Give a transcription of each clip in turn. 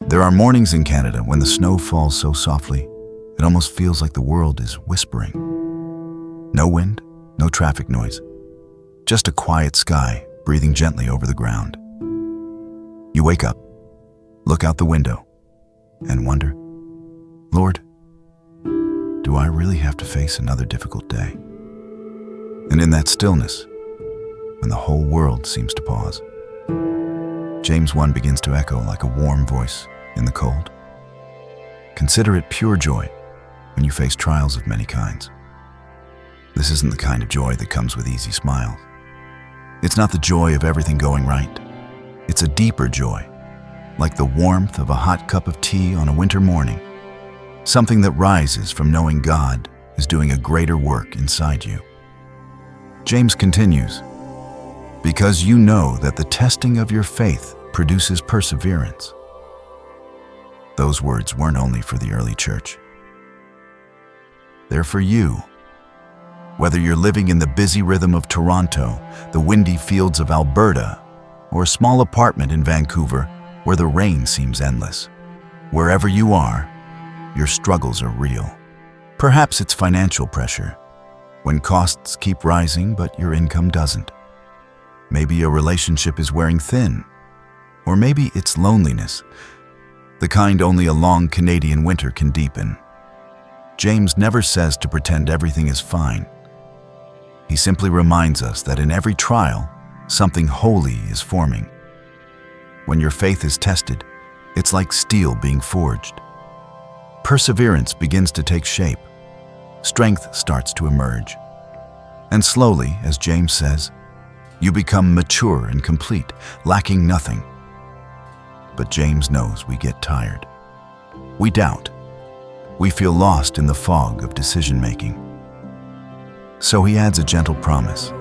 There are mornings in Canada when the snow falls so softly, it almost feels like the world is whispering. No wind, no traffic noise, just a quiet sky breathing gently over the ground. You wake up, look out the window, and wonder, Lord, do I really have to face another difficult day? And in that stillness, when the whole world seems to pause, James 1 begins to echo like a warm voice in the cold. Consider it pure joy when you face trials of many kinds. This isn't the kind of joy that comes with easy smiles. It's not the joy of everything going right. It's a deeper joy, like the warmth of a hot cup of tea on a winter morning, something that rises from knowing God is doing a greater work inside you. James continues, because you know that the testing of your faith produces perseverance. Those words weren't only for the early church. They're for you. Whether you're living in the busy rhythm of Toronto, the windy fields of Alberta, or a small apartment in Vancouver where the rain seems endless, wherever you are, your struggles are real. Perhaps it's financial pressure, when costs keep rising but your income doesn't. Maybe a relationship is wearing thin, or maybe it's loneliness, the kind only a long Canadian winter can deepen. James never says to pretend everything is fine. He simply reminds us that in every trial, something holy is forming. When your faith is tested, it's like steel being forged. Perseverance begins to take shape. Strength starts to emerge. And slowly, as James says, you become mature and complete, lacking nothing. But James knows we get tired. We doubt. We feel lost in the fog of decision-making. So he adds a gentle promise.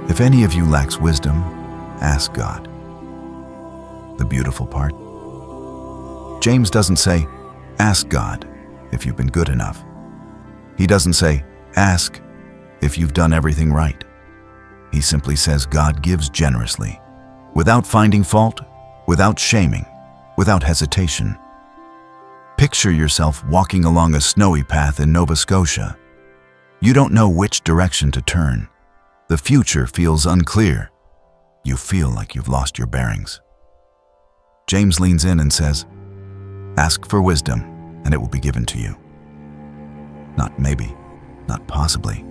If any of you lacks wisdom, ask God. The beautiful part? James doesn't say, ask God if you've been good enough. He doesn't say, ask if you've done everything right. He simply says God gives generously, without finding fault, without shaming, without hesitation. Picture yourself walking along a snowy path in Nova Scotia. You don't know which direction to turn. The future feels unclear. You feel like you've lost your bearings. James leans in and says, ask for wisdom, and it will be given to you. Not maybe, not possibly,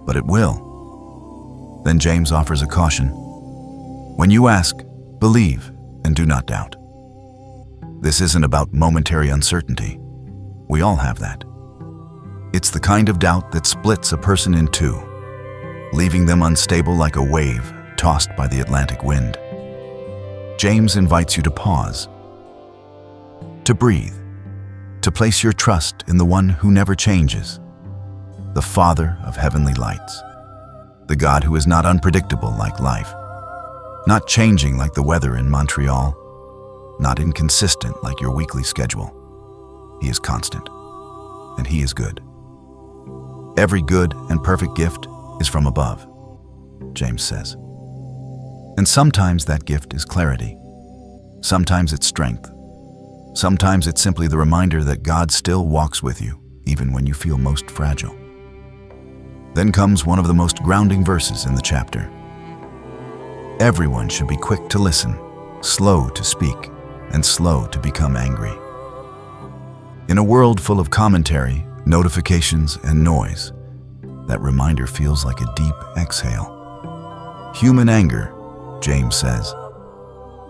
but it will. Then James offers a caution. When you ask, believe and do not doubt. This isn't about momentary uncertainty. We all have that. It's the kind of doubt that splits a person in two, leaving them unstable like a wave tossed by the Atlantic wind. James invites you to pause, to breathe, to place your trust in the one who never changes, the Father of heavenly lights, the God who is not unpredictable like life, not changing like the weather in Montreal, not inconsistent like your weekly schedule. He is constant, and he is good. Every good and perfect gift is from above, James says. And sometimes that gift is clarity. Sometimes it's strength. Sometimes it's simply the reminder that God still walks with you, even when you feel most fragile. Then comes one of the most grounding verses in the chapter. Everyone should be quick to listen, slow to speak, and slow to become angry. In a world full of commentary, notifications, and noise, that reminder feels like a deep exhale. Human anger, James says,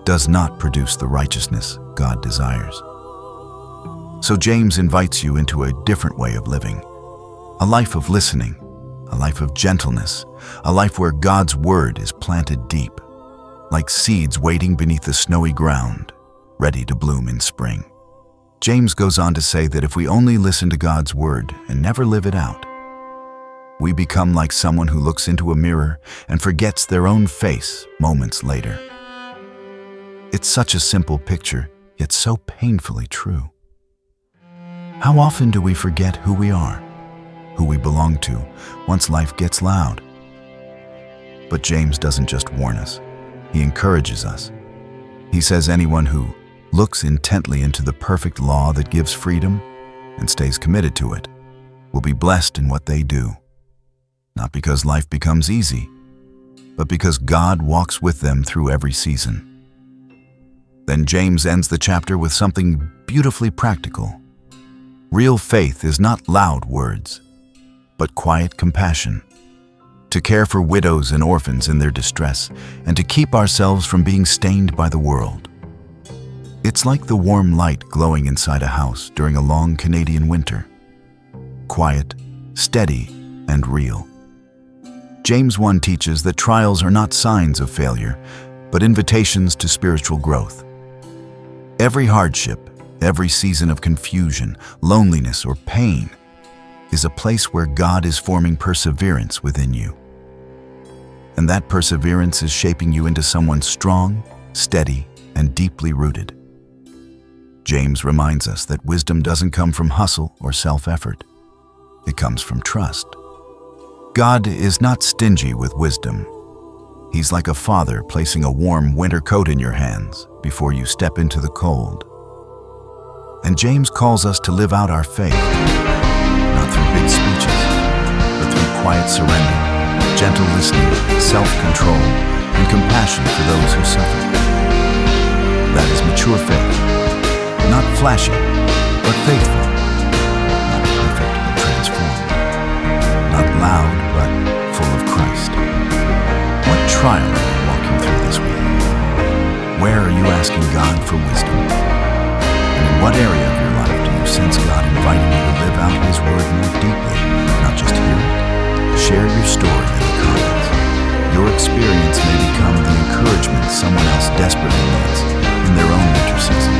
does not produce the righteousness God desires. So James invites you into a different way of living, a life of listening, a life of gentleness, a life where God's word is planted deep, like seeds waiting beneath the snowy ground, ready to bloom in spring. James goes on to say that if we only listen to God's word and never live it out, we become like someone who looks into a mirror and forgets their own face moments later. It's such a simple picture, yet so painfully true. How often do we forget who we are, who we belong to, once life gets loud? But James doesn't just warn us, he encourages us. He says anyone who looks intently into the perfect law that gives freedom, and stays committed to it, will be blessed in what they do. Not because life becomes easy, but because God walks with them through every season. Then James ends the chapter with something beautifully practical. Real faith is not loud words, but quiet compassion. To care for widows and orphans in their distress, and to keep ourselves from being stained by the world. It's like the warm light glowing inside a house during a long Canadian winter. Quiet, steady, and real. James 1 teaches that trials are not signs of failure, but invitations to spiritual growth. Every hardship, every season of confusion, loneliness, or pain is a place where God is forming perseverance within you. And that perseverance is shaping you into someone strong, steady, and deeply rooted. James reminds us that wisdom doesn't come from hustle or self-effort. It comes from trust. God is not stingy with wisdom. He's like a father placing a warm winter coat in your hands before you step into the cold. And James calls us to live out our faith, not through big speeches, but through quiet surrender, gentle listening, self-control, and compassion for those who suffer. That is mature faith, not flashy, but faithful, not perfect, but transformed, not loud, but full of Christ. What trial are you walking through this week? Where are you asking God for wisdom? And in what area of your life do you sense God inviting you to live out His Word more deeply, not just hear it? Share your story in the comments. Your experience may become the encouragement someone else desperately needs in their own winter season.